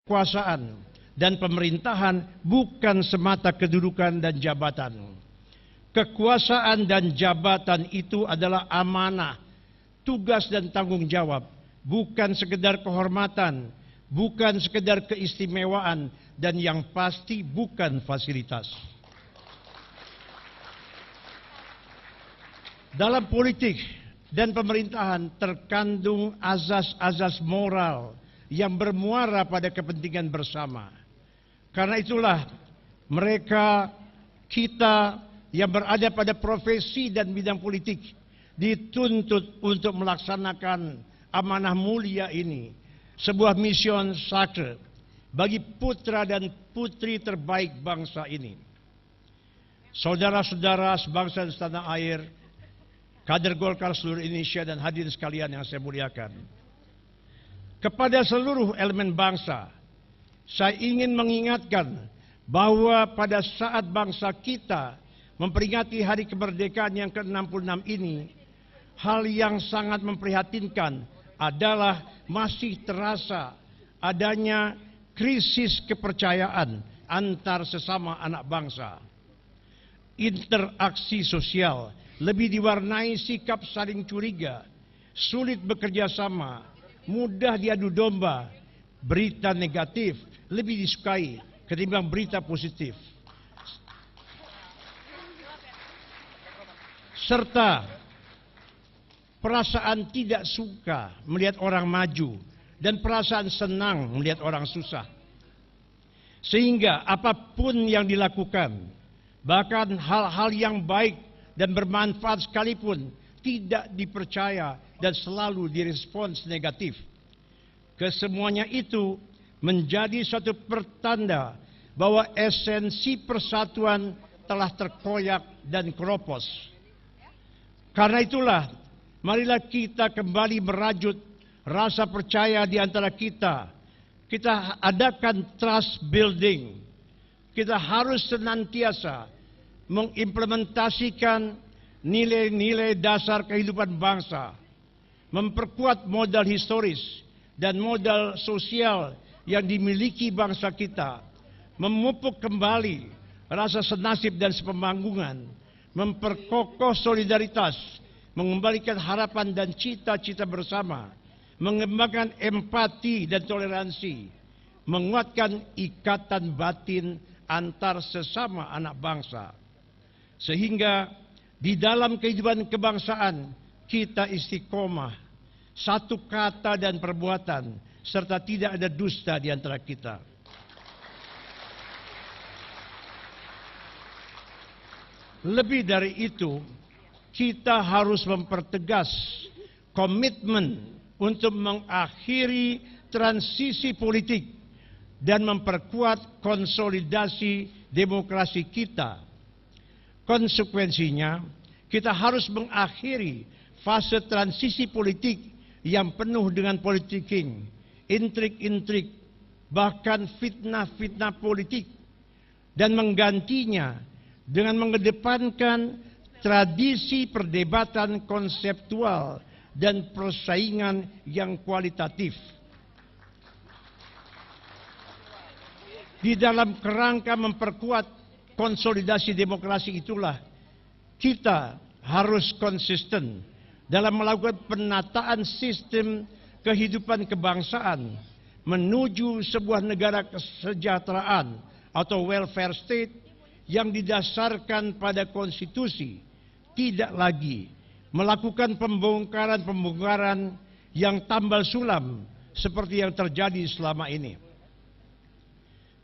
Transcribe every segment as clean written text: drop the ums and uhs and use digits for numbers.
kekuasaan dan pemerintahan bukan semata kedudukan dan jabatan. Kekuasaan dan jabatan itu adalah amanah, tugas dan tanggung jawab, bukan sekedar kehormatan, bukan sekedar keistimewaan, dan yang pasti bukan fasilitas. Dalam politik dan pemerintahan terkandung azas-azas moral yang bermuara pada kepentingan bersama. Karena itulah kita yang berada pada profesi dan bidang politik dituntut untuk melaksanakan amanah mulia ini, sebuah mission sacred bagi putra dan putri terbaik bangsa ini. Saudara-saudara sebangsa dan setanah air, kader Golkar seluruh Indonesia dan hadirin sekalian yang saya muliakan. Kepada seluruh elemen bangsa, saya ingin mengingatkan bahwa pada saat bangsa kita memperingati hari kemerdekaan yang ke-66 ini, hal yang sangat memprihatinkan adalah masih terasa adanya krisis kepercayaan antar sesama anak bangsa. Interaksi sosial lebih diwarnai sikap saling curiga, sulit bekerja sama, mudah diadu domba, berita negatif lebih disukai ketimbang berita positif. Serta perasaan tidak suka melihat orang maju dan perasaan senang melihat orang susah. Sehingga apapun yang dilakukan, bahkan hal-hal yang baik dan bermanfaat sekalipun, tidak dipercaya dan selalu direspons negatif. Kesemuanya itu menjadi suatu pertanda bahwa esensi persatuan telah terkoyak dan keropos. Karena itulah, marilah kita kembali merajut rasa percaya di antara kita. Kita adakan trust building. Kita harus senantiasa mengimplementasikan nilai-nilai dasar kehidupan bangsa, memperkuat modal historis dan modal sosial yang dimiliki bangsa kita, memupuk kembali rasa senasib dan sepemanggungan, memperkokoh solidaritas, mengembalikan harapan dan cita-cita bersama, mengembangkan empati dan toleransi, menguatkan ikatan batin antar sesama anak bangsa. Sehingga di dalam kehidupan kebangsaan kita istiqomah, satu kata dan perbuatan, serta tidak ada dusta di antara kita. Lebih dari itu, kita harus mempertegas komitmen untuk mengakhiri transisi politik dan memperkuat konsolidasi demokrasi kita. Konsekuensinya, kita harus mengakhiri fase transisi politik yang penuh dengan politicking, intrik-intrik, bahkan fitnah-fitnah politik, dan menggantinya dengan mengedepankan tradisi perdebatan konseptual dan persaingan yang kualitatif. Di dalam kerangka memperkuat konsolidasi demokrasi itulah kita harus konsisten dalam melakukan penataan sistem kehidupan kebangsaan menuju sebuah negara kesejahteraan atau welfare state yang didasarkan pada konstitusi, tidak lagi melakukan pembongkaran-pembongkaran yang tambal sulam seperti yang terjadi selama ini.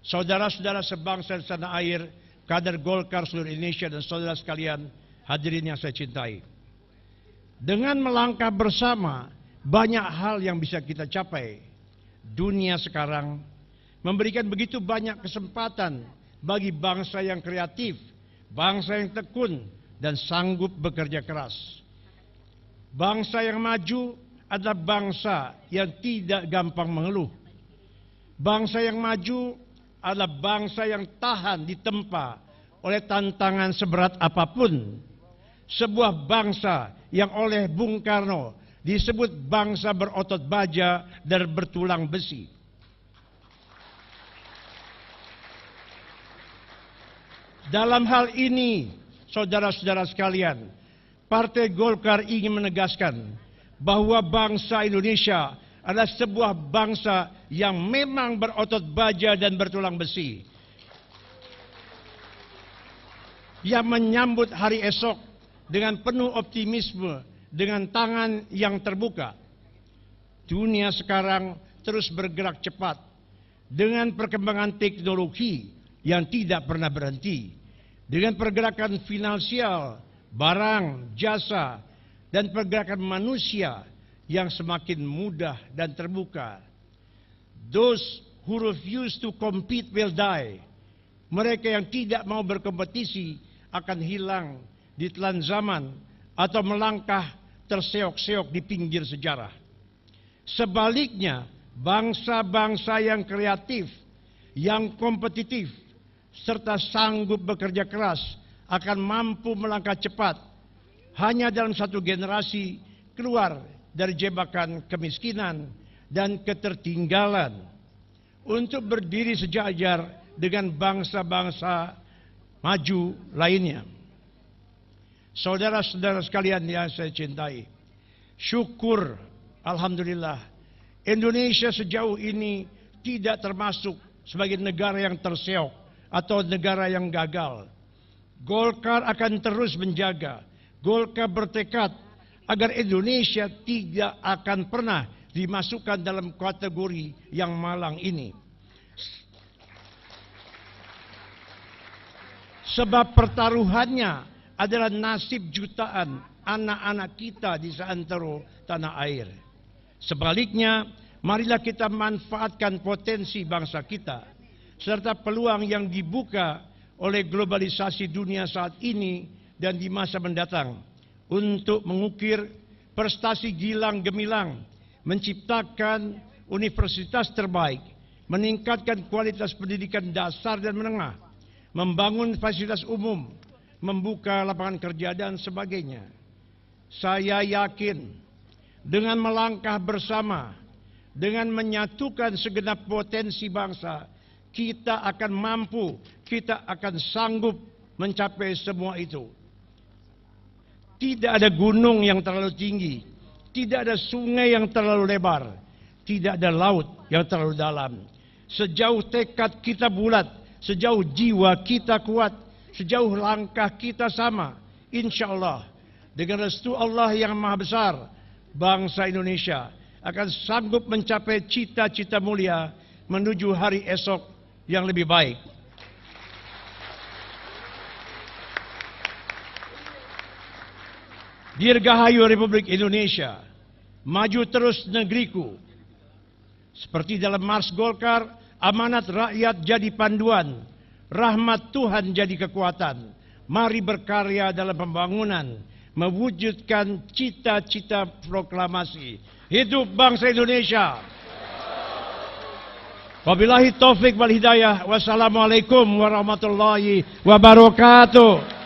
Saudara-saudara sebangsa dan setanah air, kader Golkar seluruh Indonesia dan saudara sekalian hadirin yang saya cintai. Dengan melangkah bersama, banyak hal yang bisa kita capai. Dunia sekarang memberikan begitu banyak kesempatan bagi bangsa yang kreatif, bangsa yang tekun, dan sanggup bekerja keras. Bangsa yang maju adalah bangsa yang tidak gampang mengeluh. Bangsa yang maju adalah bangsa yang tahan ditempa oleh tantangan seberat apapun. Sebuah bangsa yang oleh Bung Karno disebut bangsa berotot baja dan bertulang besi. Dalam hal ini, saudara-saudara sekalian, Partai Golkar ingin menegaskan bahwa bangsa Indonesia adalah sebuah bangsa yang memang berotot baja dan bertulang besi, yang menyambut hari esok dengan penuh optimisme, dengan tangan yang terbuka. Dunia sekarang terus bergerak cepat dengan perkembangan teknologi yang tidak pernah berhenti, dengan pergerakan finansial, barang, jasa, dan pergerakan manusia yang semakin mudah dan terbuka. Those who refuse to compete will die. Mereka yang tidak mau berkompetisi akan hilang di telan zaman atau melangkah terseok-seok di pinggir sejarah. Sebaliknya, bangsa-bangsa yang kreatif, yang kompetitif, serta sanggup bekerja keras akan mampu melangkah cepat hanya dalam satu generasi keluar dari jebakan kemiskinan dan ketertinggalan untuk berdiri sejajar dengan bangsa-bangsa maju lainnya. Saudara-saudara sekalian yang saya cintai, syukur, alhamdulillah, Indonesia sejauh ini tidak termasuk sebagai negara yang terseok atau negara yang gagal. Golkar akan terus menjaga, Golkar bertekad agar Indonesia tidak akan pernah dimasukkan dalam kategori yang malang ini. Sebab pertaruhannya adalah nasib jutaan anak-anak kita di seantero tanah air. Sebaliknya, marilah kita manfaatkan potensi bangsa kita, serta peluang yang dibuka oleh globalisasi dunia saat ini dan di masa mendatang untuk mengukir prestasi gilang gemilang, menciptakan universitas terbaik, meningkatkan kualitas pendidikan dasar dan menengah, membangun fasilitas umum, membuka lapangan kerja dan sebagainya. Saya yakin dengan melangkah bersama, dengan menyatukan segenap potensi bangsa, kita akan mampu, kita akan sanggup mencapai semua itu. Tidak ada gunung yang terlalu tinggi, tidak ada sungai yang terlalu lebar, tidak ada laut yang terlalu dalam. Sejauh tekad kita bulat, sejauh jiwa kita kuat, sejauh langkah kita sama, insya Allah dengan restu Allah yang Maha Besar, bangsa Indonesia akan sanggup mencapai cita-cita mulia menuju hari esok yang lebih baik. Dirgahayu Republik Indonesia, maju terus negeriku. Seperti dalam Mars Golkar, amanat rakyat jadi panduan, rahmat Tuhan jadi kekuatan. Mari berkarya dalam pembangunan, mewujudkan cita-cita proklamasi. Hidup bangsa Indonesia. Wabillahi taufik wal hidayah. Wassalamualaikum warahmatullahi wabarakatuh.